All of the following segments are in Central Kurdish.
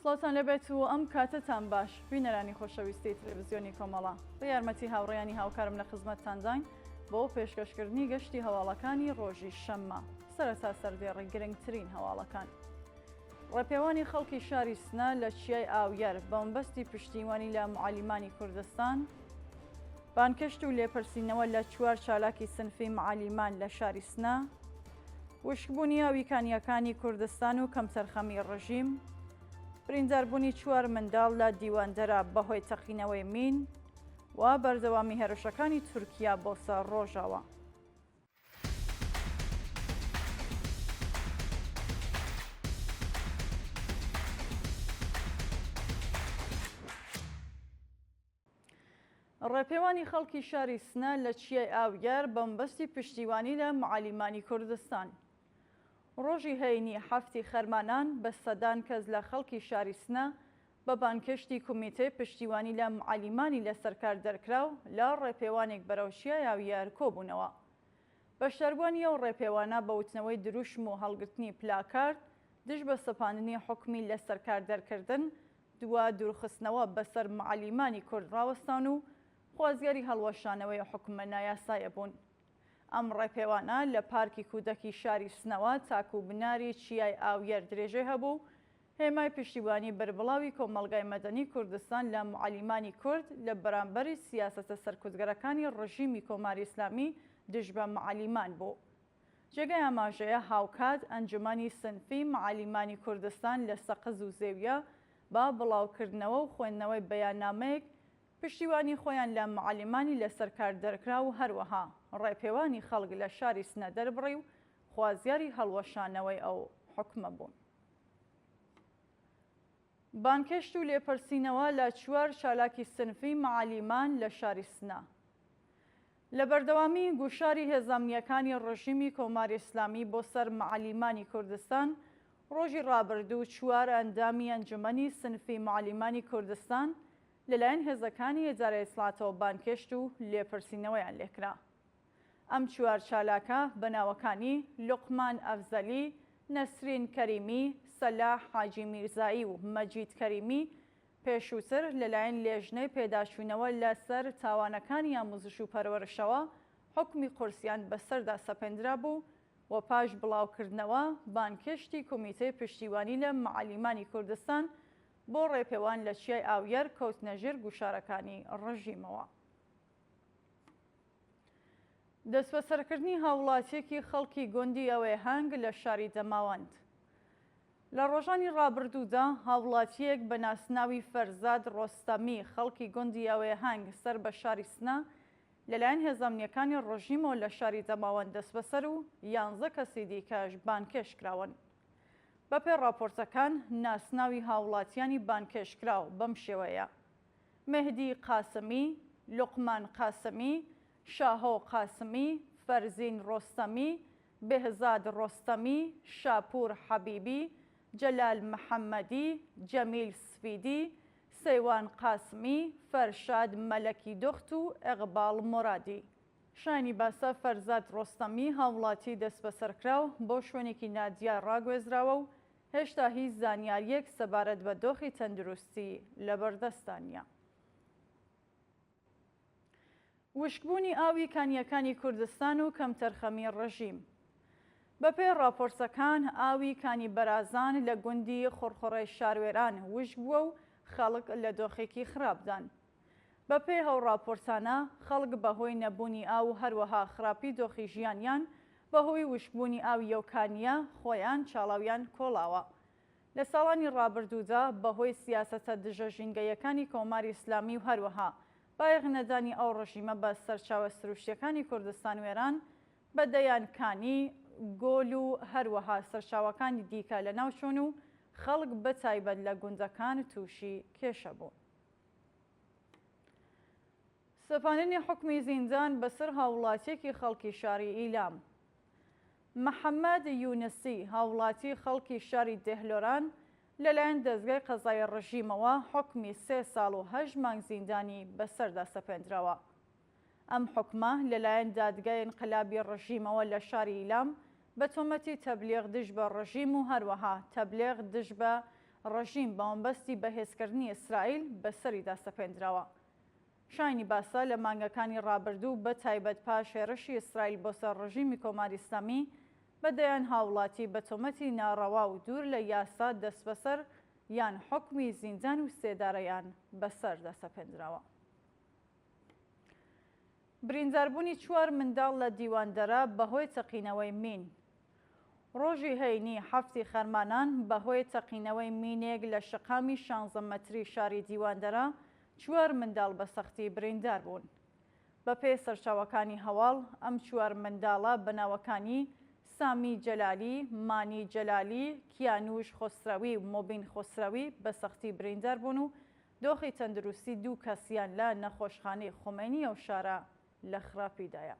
سڵاتان لەبێت و ئەم کاتتان باش بینەرانی خۆشەویستی تەلەڤیزیۆنی کۆمەڵە بە یارمەتی هاوڕێیانی هاوکارم لە خزمەتتانداین بۆ پێشکەشکردنی گەشتی هەواڵەکانی ڕۆژی شەممە سەرەتا سەردێڕی گرنگترین هەواڵەکان. ڕێپێوانی خەڵکی شاری سنە لە چیای ئاویەر بەمبەستی پشتیوانی لە معالیمانی کوردستان، بانکەشت و لێپرسینەوە لە 4 چالاکی سنفی معالیمان لە شاری سنە، وشکبوونی ئاویکانیەکانی کوردستان و کەمتەرخەمی ڕژیم، برینداربوونی 4 منداڵ لە دیواندەرە بەهۆی تەقینەوەی مین و بەردەوامی هێرشەکانی تورکیا بۆ سەر ڕۆژاوە. ڕێپێوانی خەڵکی شاری سنە لە چیای ئاویەر بەمبەستی پشتیوانی لە معالیمانی کوردستان. ڕۆژی هەینی هەفتی خەرمانان بە سەدان کەس لە خەڵکی شاری سنە بە بانکەشتی کومیتەی پشتیوانی لە معالیمانی لەسەرکار دەرکراو لە ڕێپێوانێک بەرەو چیای ئاویەر کۆبوونەوە. بەشداربوونی ئەو ڕێپێوانە بە وتنەوەی دروشم و هەڵگرتنی پلاکارد دژ بە سەپاندنی حکمی لەسەرکار دەرکردن دووە دوورخستنەوە بەسەر معالیمانی کورد ڕاوەستان و خوازیاری هەڵوەشانەوەی حکومە نایاسایە بوون. ئەم ڕێپێوانە لە پارکی کودەکی شاری سنەوە تاکو بناری چیای ئاویەر درێژێ هەبوو، هێمای پشتیوانی بەربڵاوی کۆمەڵگای مەدەنی کوردستان لە معالیمانی کورد لە بەرامبەری سیاسەتە سەرکوتگەرەکانی ڕژیمی کۆماری ئیسلامی دژ بە معالیمان بوو. جێگای ئاماژەیە هاوکات ئەنجومەنی سنفی معالیمانی کوردستان لە سەقز و زێویە با بڵاوکردنەوە و خوێندنەوەی بەیاننامەیەک پشتیوانی خۆیان لە معالیمانی لەسەرکار دەرکرا و هەروەها ڕێپێوانی خەڵک لە شاری سنە دەربڕی و خوازیاری هەڵوەشانەوەی ئەو حکمە بوون. بانکەشت و لێپرسینەوە لە 4 چالاکی سنفی معالیمان لە شاری سنە. لە بەردەوامی گوشاری هێزانیەکانی ڕژیمی کۆماری ئیسلامی بۆ سەر معالیمانی کوردستان، ڕۆژی ڕابردوو 4 ئەندامی ئەنجومەنی سنفی معالیمانی کوردستان لەلایەن هێزەکانی ئیدارەی ئیسڵاتەوە بانکەشت و لێپرسینەوەیان لێکرا. ئەم 4 چالاکە بەناوەکانی لوقمان ئەفزەلی، نەسرین کەریمی، سەلاح حاجی میرزایی و مەجید کەریمی پێشووتر لەلایەن لێژنەی پێداچوونەوە لەسەر تاوانەکانی ئاموزش و پەروەرشەوە حکمی قورسیان بەسەردا سەپێنرا بوو و پاش بڵاوکردنەوە بانکەشتی کومیتەی پشتیوانی لە معالیمانی کوردستان بۆ ڕێپێوان لە چیای ئاویەر کەوتنە ژێر گوشارەکانی ڕژیمەوە. دەستبەسەرکردنی هاوڵاتیەکی خەڵکی گوندی ئەوێ هەنگ لە شاری دەماوەند. لە ڕۆژانی ڕابردوودا هاوڵاتیەک بە ناسناوی فەرزاد ڕۆستەمی خەڵکی گوندی ئەوێ هەنگ سەر بە شاری سنە لەلایەن هێزانیەکانی ڕژیمەوە لە شاری دەماوەند دەستبەسەر و 11 کەسی دیکەش بانکێش کراون. بەپێ راپۆرتەکان ناسناوی هاوڵاتیانی بانکێشکراو بەم شێوەیە: مهدی قاسمی، لوقمان قاسمی، شاهۆ قاسمی، فەرزین ڕۆستەمی، بێهزاد ڕۆستەمی، شاپور حەبیبی، جەلال محەممەدی، جەمیل سفیدی، سەیوان قاسمی، فەرشاد مەلەکی دۆخت و ئەغباڵ مۆرادی. شانی باسە فەرزاد ڕۆستەمی هاوڵاتی دەستبەسەرکراو بۆ شوێنێکی نادیار ڕاگوێزراوە و هێشتا هیچ زانیاریەک سەبارەت بە دۆخی تەندروستی لەبەردەستانیە. وشکبوونی ئاوی کانیەکانی کوردستان و کەمتەرخەمی ڕژیم. بەپێ راپۆرتەکان ئاوی کانی بەرازان لە گوندی خۆرخۆڕەی شاروێران وشک بووە و خەڵک لە دۆخێکی خراپدان. بەپێ هەو راپۆرتانە خەڵک بەهۆی نەبوونی ئاو و هەروەها خراپی دۆخی ژیانیان بەهۆی وشکبوونی ئاوی ئەو کانیە خۆیان چاڵاویان کۆڵاوە. لە ساڵانی ڕابردوودا بەهۆی سیاسەتە دژە ژینگەیەکانی کۆماری ئیسلامی و هەروەها بایەغ نەدانی ئەو ڕژیمە بە سەرچاوە سروشتیەکانی کوردستان وێران بەدەیان کانی، گۆل و هەروەها سەرچاوەکانی دیکە لە ناوچوون و خەڵک بەتایبەت لە گوندەکان تووشی کێشە بوون. سەپاندنی حکمی زیندان بەسەر هاوڵاتیەکی خەڵکی شاری ئیلام. محەممەد یونسی هاوڵاتی خەڵکی شاری دێهلۆران لەلایەن دەستگای قەزای ڕژیمەوە حکمی 3 ساڵ و 8 مانگ زیندانی بەسەردا سەپێنراوە. ئەم حکمە لەلایەن دادگای ئینقلابی ڕژیمەوە لە شاری ئیلام بە تۆمەتی تەبلیغ دژ بە ڕژیم و هەروەها تەبلیغ دژ بە ڕژیم بەوەمبەستی بەهێزکردنی ئیسرائیل بەسەریدا سەپێنراوە. شاینی باسا لە مانگەکانی ڕابردوو بە تایبەت پاش هێرشی ئیسرائیل بۆ سەر ڕژیمی کۆماری ئیسلامی بەدەیان هاوڵاتی بە تۆمەتی ناڕەوا و دوور لە یاسا دەست بەسەر یان حکمی زیندان و سێدارەیان بەسەردا سەپێنراوە. برینداربوونی 4 منداڵ لە دیواندەرە بەهۆی تەقینەوەی مین. ڕۆژی هەینی هەفتی خەرمانان بەهۆی تەقینەوەی مینێک لە شقامی 16 مەتری شاری دیواندەرە 4 منداڵ بە سەختی بریندار بوون. بەپێی سەرچاوەکانی هەواڵ ئەم 4 منداڵە بەناوەکانی سامی جەلالی، مانی جەلالی، کیانوش خۆسراوی و مۆبین خۆسراوی بە سەختی بریندار بوون و دۆخی تەندروستی 2 کەسیان لە نەخۆشخانەی خومینی ئەو شارە لە خراپیدایە.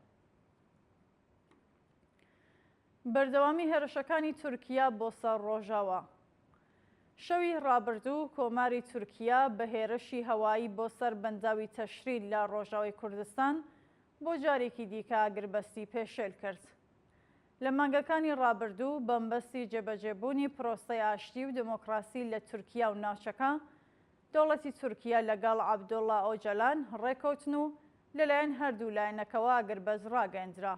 بەردەوامی هێرشەکانی تورکیا بۆ سەر ڕۆژاوە. شەوی ڕابردوو کۆماری تورکیا بە هێرشی هەوایی بۆ سەر بەنداوی تەشریل لە ڕۆژاوی کوردستان بۆ جارێکی دیکە ئاگربەستی پێشێل کرد. لە مانگەکانی ڕابردوو بەمبەستی جێبەجێبوونی پرۆسەی ئاشتی و دموکراسی لە تورکیا و ناوچەکە دەوڵەتی تورکیا لەگەڵ عەبدوڵڵا ئۆجەلان ڕێکەوتن و لەلایەن هەردوو لایەنەکەوە ئاگربەز ڕاگەیاندرا.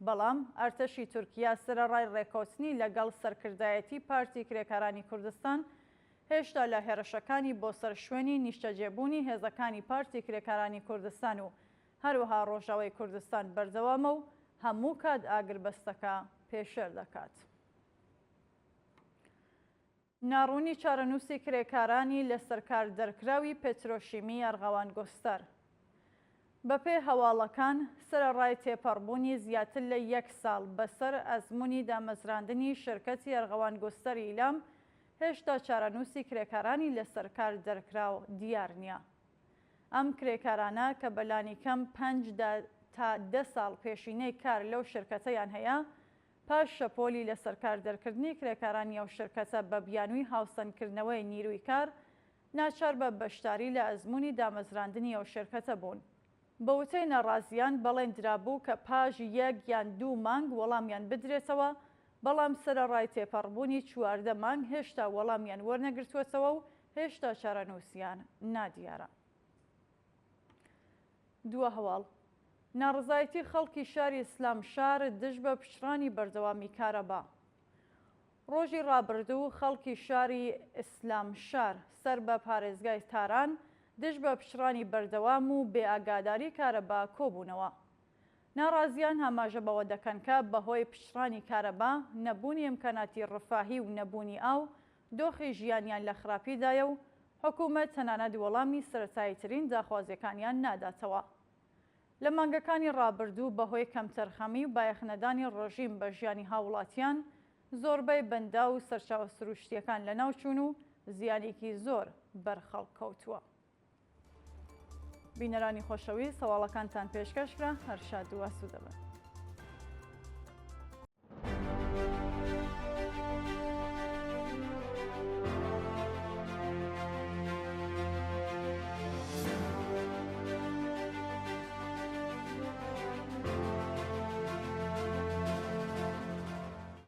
بەڵام ئەرتەشی تورکیا سەرەڕای ڕێکەوتنی لەگەڵ سەرکردایەتی پارتی کرێکارانی کوردستان هێشتا لە هێرشەکانی بۆ سەر شوێنی نیشتەجێبوونی هێزەکانی پارتی کرێکارانی کوردستان و هەروەها ڕۆژاوای کوردستان بەردەوامە و هەموو کات ئاگربەستەکە پێشێل دەکات. ناڕوونی چارەنووسی کرێکارانی لە سەرکار دەرکراوی پێترۆشیمی ئەرغەوان گۆستەر. بەپێی هەواڵەکان سەرەڕای تێپەڕبوونی زیاتر لە 1 ساڵ بەسەر ئەزموونی دامەزراندنی شرکەتی ئەرغەوان گۆستەری ئیلام هێشتا چارەنووسی کرێکارانی لە سەرکار دەرکراو دیار نییە. ئەم کرێکارانە کە بەلانی کەم 5 تا 10 ساڵ پێشینەی کار لەو شرکەتەیان هەیە پاش شەپۆلی لە سەرکار دەرکردنی کرێکارانی ئەو شرکەتە بە بیانووی هاوسەنگکردنەوەی نیروی کار ناچار بە بەشداری لە ئەزموونی دامەزراندنی ئەو شرکەتە بوون. بە وتەی نەڕازیان بەڵێنرابوو کە پاش 1 یان 2 مانگ وەڵامیان بدرێتەوە، بەڵام سەرەڕای تێپەڕبوونی 14 مانگ هێشتا وەڵامیان وەرنەگرتووەتەوە و هێشتا چارەنووسیان نادیارە. دووە هەواڵ. ناڕزایەتی خەڵکی شاری ئیسلامشار دژ بە پشتڕانی بەردەوامی کارەبا. ڕۆژی ڕابردوو خەڵکی شاری ئیسلامشار سەر بە پارێزگای تاران دژ بە پشتڕانی بەردەوام و بێئاگاداری کارەبا کۆبوونەوە. ناڕازیان هەماژە بەوە دەکەن کە بەهۆی پشتڕانی کارەبا نەبوونی ئیمکاناتی ڕفاهی و نەبوونی ئاو دۆخی ژیانیان لە خراپیدایە و حکوومەت تەنانەت وەڵامی سەرەتاییترین داخوازیەکانیان ناداتەوە. لە مانگەکانی ڕابردوو بەهۆی کەمتەرخەمی و بایەخنەدانی ڕژیم بە ژیانی هاوڵاتیان زۆربەی بەندا و سەرچاوە سروشتیەکان لەناوچوون و زیانێکی زۆر بەرخەڵک کەوتووە. بینەرانی خۆشەویست، سەواڵەکانتان پێشکەشکرا، هەر شاد و ئاسوودە بن.